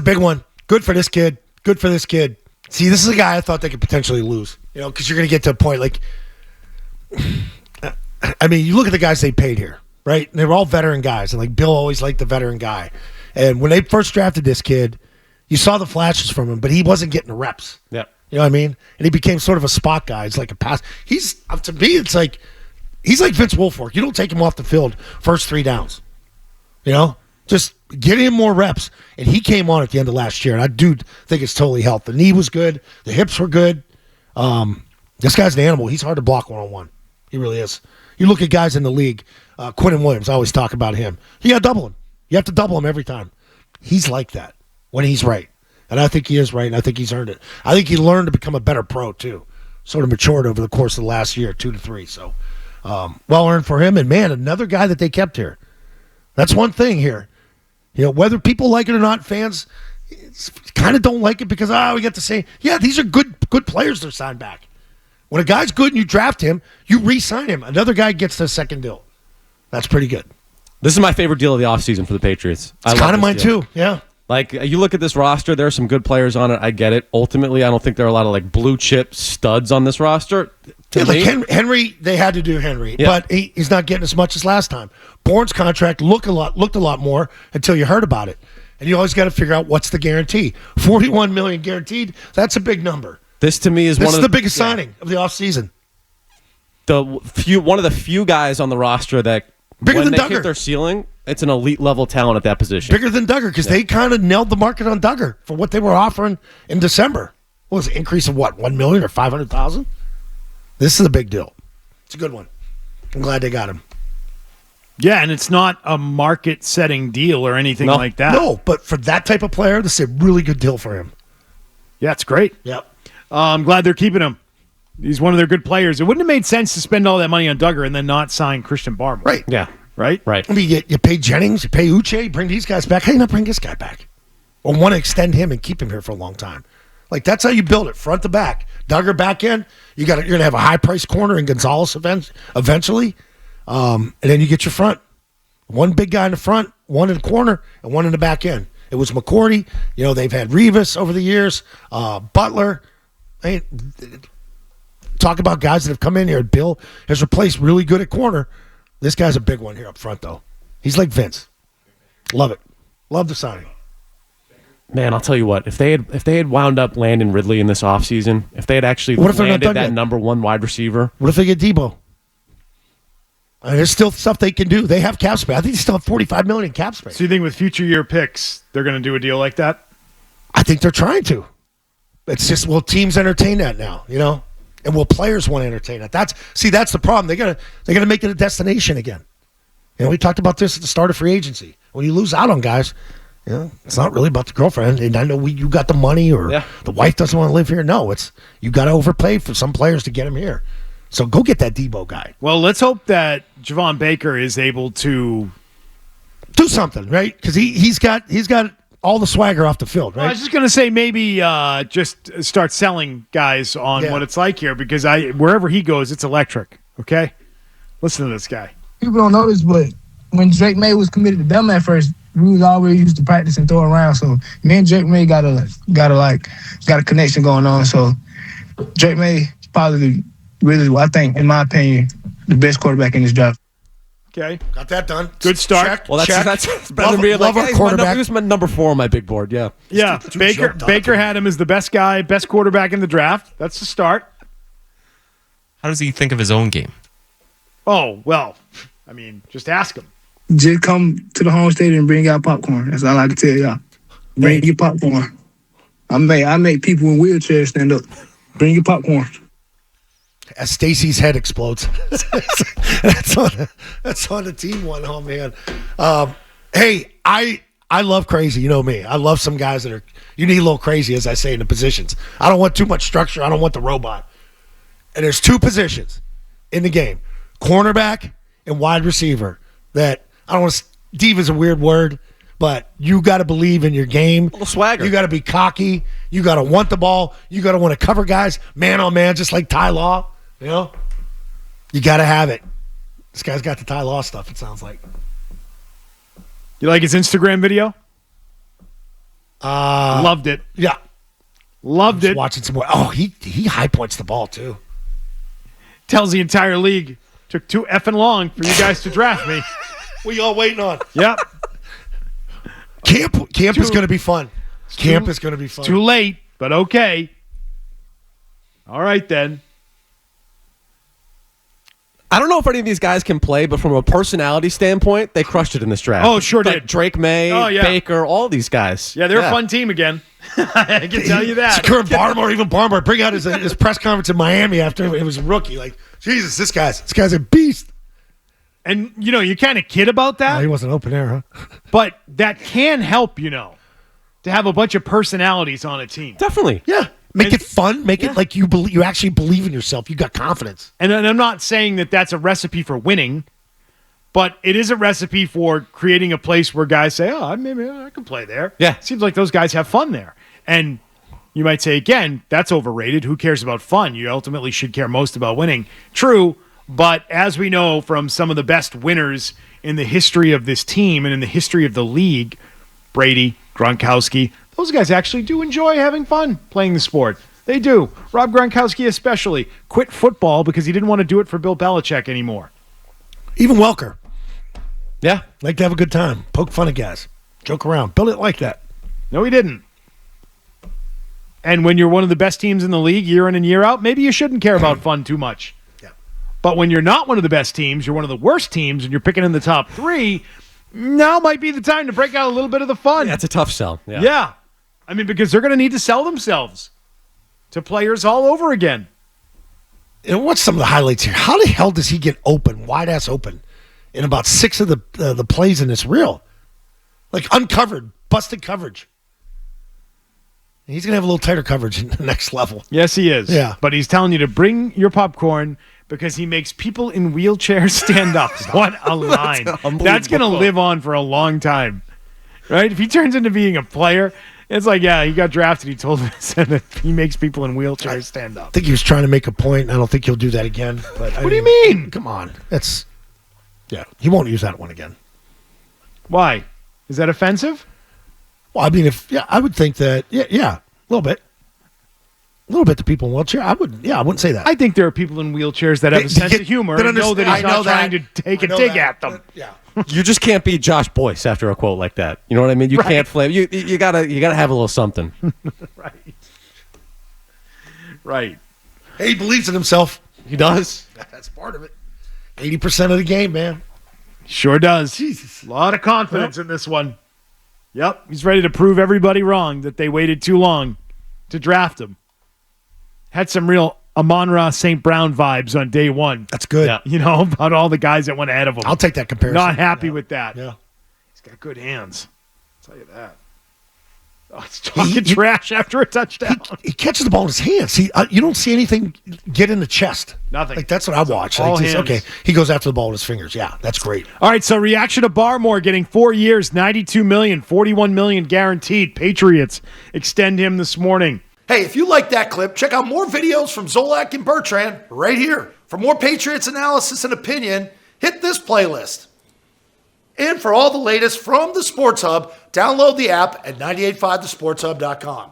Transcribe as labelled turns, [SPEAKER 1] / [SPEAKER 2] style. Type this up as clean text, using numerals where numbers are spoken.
[SPEAKER 1] big one. Good for this kid. Good for this kid. See, this is a guy I thought they could potentially lose. Because you're going to get to a point like, I mean, you look at the guys they paid here, right? And they were all veteran guys. And like Bill always liked the veteran guy. And when they first drafted this kid, you saw the flashes from him, but he wasn't getting the reps.
[SPEAKER 2] Yeah.
[SPEAKER 1] You know what I mean? And he became sort of a spot guy. It's like a pass. To me, it's like, he's like Vince Wilfork. You don't take him off the field first 3 downs. Just get him more reps. And he came on at the end of last year, and I do think it's totally helped. The knee was good. The hips were good. This guy's an animal. He's hard to block one-on-one. He really is. You look at guys in the league, Quinnen Williams, I always talk about him. You got to double him. You have to double him every time. He's like that when he's right. And I think he is right, and I think he's earned it. I think he learned to become a better pro, too. Sort of matured over the course of the last year, 2 to 3. So, well earned for him. And, man, another guy that they kept here. That's one thing here. Whether people like it or not, fans kind of don't like it because, we get the same. Yeah, these are good players they're signed back. When a guy's good and you draft him, you re-sign him. Another guy gets the second deal. That's pretty good.
[SPEAKER 2] This is my favorite deal of the offseason for the Patriots.
[SPEAKER 1] It's kind of mine, too. Yeah.
[SPEAKER 2] Like, you look at this roster, there are some good players on it. I get it. Ultimately, I don't think there are a lot of, like, blue-chip studs on this roster.
[SPEAKER 1] Like Henry, they had to do Henry, but he's not getting as much as last time. Bourne's contract looked a lot more until you heard about it. And you always got to figure out what's the guarantee. $41 million guaranteed, that's a big number.
[SPEAKER 2] This, to me, is
[SPEAKER 1] one of the biggest signing of the offseason.
[SPEAKER 2] One of the few guys on the roster that,
[SPEAKER 1] bigger
[SPEAKER 2] when
[SPEAKER 1] than
[SPEAKER 2] they
[SPEAKER 1] Duggar.
[SPEAKER 2] hit their ceiling, it's an elite-level talent at that position.
[SPEAKER 1] Bigger than Duggar, because they kind of nailed the market on Duggar for what they were offering in December. What was it, increase of what, $1 million or $500,000? This is a big deal. It's a good one. I'm glad they got him.
[SPEAKER 3] Yeah, and it's not a market-setting deal or anything like that.
[SPEAKER 1] No, but for that type of player, this is a really good deal for him.
[SPEAKER 3] Yeah, it's great.
[SPEAKER 1] Yep.
[SPEAKER 3] I'm glad they're keeping him. He's one of their good players. It wouldn't have made sense to spend all that money on Duggar and then not sign Christian Barmore.
[SPEAKER 1] Right.
[SPEAKER 2] Yeah.
[SPEAKER 3] Right?
[SPEAKER 1] I mean, you pay Jennings, you pay Uche, you bring these guys back. How do you not bring this guy back? Or want to extend him and keep him here for a long time? Like, that's how you build it, front to back. Duggar back in, you're going to have a high-priced corner in Gonzalez eventually, and then you get your front. One big guy in the front, one in the corner, and one in the back end. It was McCourty. They've had Rivas over the years, Butler. Talk about guys that have come in here. Bill has replaced really good at corner. This guy's a big one here up front, though. He's like Vince. Love it. Love the signing.
[SPEAKER 2] Man, I'll tell you what. If they had wound up landing Ridley in this offseason, if they had actually landed that number 1 wide receiver.
[SPEAKER 1] What if they get Debo? There's still stuff they can do. They have cap space. I think they still have $45 million in cap space.
[SPEAKER 3] So you think with future year picks, they're going to do a deal like that?
[SPEAKER 1] I think they're trying to. It's just, will teams entertain that now, And will players want to entertain it? That's the problem. They gotta make it a destination again. We talked about this at the start of free agency. When you lose out on guys, it's not really about the girlfriend. And I know you got the money or the wife doesn't want to live here. No, it's you got to overpay for some players to get him here. So go get that Debo guy.
[SPEAKER 3] Well, let's hope that Javon Baker is able to
[SPEAKER 1] do something, right? Because he's got all the swagger off the field, right?
[SPEAKER 3] I was just going to say maybe just start selling guys on what it's like here because wherever he goes, it's electric, okay? Listen to this guy.
[SPEAKER 4] People don't know this, but when Drake May was committed to Bama at first, we was always used to practice and throw around. So me and Drake May got a connection going on. So Drake May is probably really, I think, in my opinion, the best quarterback in this draft.
[SPEAKER 3] Okay.
[SPEAKER 1] Got that done.
[SPEAKER 3] Good start.
[SPEAKER 1] Check.
[SPEAKER 2] Well, that's better than being like, hey, he was my number 4 on my big board, yeah.
[SPEAKER 3] Yeah, Baker had him as the best guy, best quarterback in the draft. That's the start.
[SPEAKER 5] How does he think of his own game?
[SPEAKER 4] Oh,
[SPEAKER 3] well, I mean, just ask him.
[SPEAKER 4] Just come to the home stadium and bring out popcorn. That's all I can tell y'all. Bring your popcorn. I make people in wheelchairs stand up. Bring your popcorn.
[SPEAKER 1] As Stacy's head explodes. that's on the team one. Oh, man. Hey, I love crazy. You know me. I love some guys that are – you need a little crazy, as I say, in the positions. I don't want too much structure. I don't want the robot. And there's 2 positions in the game, cornerback and wide receiver, that I don't want to – diva is a weird word, but you got to believe in your game.
[SPEAKER 2] A little swagger.
[SPEAKER 1] You got to be cocky. You got to want the ball. You got to want to cover guys man on man, just like Ty Law. You got to have it. This guy's got the Ty Law stuff, it sounds like.
[SPEAKER 3] You like his Instagram video? Loved it.
[SPEAKER 1] Yeah.
[SPEAKER 3] Loved it.
[SPEAKER 1] Watching some more. Oh, he high points the ball, too.
[SPEAKER 3] Tells the entire league, took too effing long for you guys to draft me.
[SPEAKER 1] What y'all waiting on?
[SPEAKER 3] Yep.
[SPEAKER 1] Camp is going to be fun. Camp is going to be fun.
[SPEAKER 3] Too late, but okay. All right, then.
[SPEAKER 2] I don't know if any of these guys can play, but from a personality standpoint, they crushed it in this draft.
[SPEAKER 3] Oh, sure
[SPEAKER 2] like
[SPEAKER 3] did.
[SPEAKER 2] Drake May, Baker, all these guys.
[SPEAKER 3] Yeah, they're a fun team again. I can tell you that.
[SPEAKER 1] Barmore bring out his press conference in Miami after it was a rookie. Like, Jesus, this guy's a beast.
[SPEAKER 3] And, you kind of kid about that.
[SPEAKER 1] He wasn't open air, huh?
[SPEAKER 3] But that can help, to have a bunch of personalities on a team.
[SPEAKER 2] Definitely.
[SPEAKER 1] Yeah. Make it fun. Make it like you actually believe in yourself. You got confidence.
[SPEAKER 3] And I'm not saying that that's a recipe for winning, but it is a recipe for creating a place where guys say, oh, maybe I can play there.
[SPEAKER 2] Yeah.
[SPEAKER 3] Seems like those guys have fun there. And you might say, again, that's overrated. Who cares about fun? You ultimately should care most about winning. True, but as we know from some of the best winners in the history of this team and in the history of the league, Brady, Gronkowski, those guys actually do enjoy having fun playing the sport. They do. Rob Gronkowski especially quit football because he didn't want to do it for Bill Belichick anymore.
[SPEAKER 1] Even Welker.
[SPEAKER 2] Yeah.
[SPEAKER 1] Like to have a good time. Poke fun at guys. Joke around. Bill didn't like that.
[SPEAKER 3] No, he didn't. And when you're one of the best teams in the league year in and year out, maybe you shouldn't care about fun too much.
[SPEAKER 1] Yeah.
[SPEAKER 3] But when you're not one of the best teams, you're one of the worst teams, and you're picking in the top 3, now might be the time to break out a little bit of the fun.
[SPEAKER 2] Yeah, it's a tough sell.
[SPEAKER 3] Yeah. I mean, because they're going to need to sell themselves to players all over again.
[SPEAKER 1] And what's some of the highlights here? How the hell does he get open, wide-ass open, in about 6 of the plays in this reel? Like uncovered, busted coverage. And he's going to have a little tighter coverage in the next level.
[SPEAKER 3] Yes, he is.
[SPEAKER 1] Yeah.
[SPEAKER 3] But he's telling you to bring your popcorn because he makes people in wheelchairs stand up. What a line. That's going to live on for a long time. Right? If he turns into being a player, it's like, yeah, he got drafted. He told us that he makes people in wheelchairs stand up.
[SPEAKER 1] I think he was trying to make a point. I don't think he'll do that again. But
[SPEAKER 3] What do you mean?
[SPEAKER 1] Come on. He won't use that one again.
[SPEAKER 3] Why? Is that offensive?
[SPEAKER 1] Well, I mean, I would think that, a little bit. A little bit to people in wheelchair. I wouldn't say that.
[SPEAKER 3] I think there are people in wheelchairs that have a sense of humor and know that he's not trying to take a dig at them.
[SPEAKER 1] Yeah.
[SPEAKER 2] You just can't be Josh Boyce after a quote like that. You know what I mean? You can't flame. You gotta have a little something.
[SPEAKER 3] Right.
[SPEAKER 1] Hey, he believes in himself.
[SPEAKER 2] He does.
[SPEAKER 1] That's part of it. 80% of the game, man.
[SPEAKER 3] Sure does.
[SPEAKER 1] Jesus.
[SPEAKER 3] A lot of confidence in this one. Yep. He's ready to prove everybody wrong that they waited too long to draft him. Had some real Amon-Ra St. Brown vibes on day one.
[SPEAKER 1] That's good.
[SPEAKER 3] Yeah. About all the guys that went ahead of him.
[SPEAKER 1] I'll take that comparison.
[SPEAKER 3] Not happy with that.
[SPEAKER 1] Yeah.
[SPEAKER 3] He's got good hands. I'll tell you that. Oh, it's talking trash after a touchdown.
[SPEAKER 1] He catches the ball in his hands. You don't see anything get in the chest.
[SPEAKER 3] Nothing.
[SPEAKER 1] Like, that's what I watch.
[SPEAKER 3] All
[SPEAKER 1] Like,
[SPEAKER 3] hands.
[SPEAKER 1] okay, he goes after the ball with his fingers. Yeah, that's great.
[SPEAKER 3] All right, so reaction to Barmore getting 4 years, $92 million, $41 million guaranteed. Patriots extend him this morning.
[SPEAKER 1] Hey, if you like that clip, check out more videos from Zolak and Bertrand right here. For more Patriots analysis and opinion, hit this playlist. And for all the latest from the Sports Hub, download the app at 985thesportshub.com.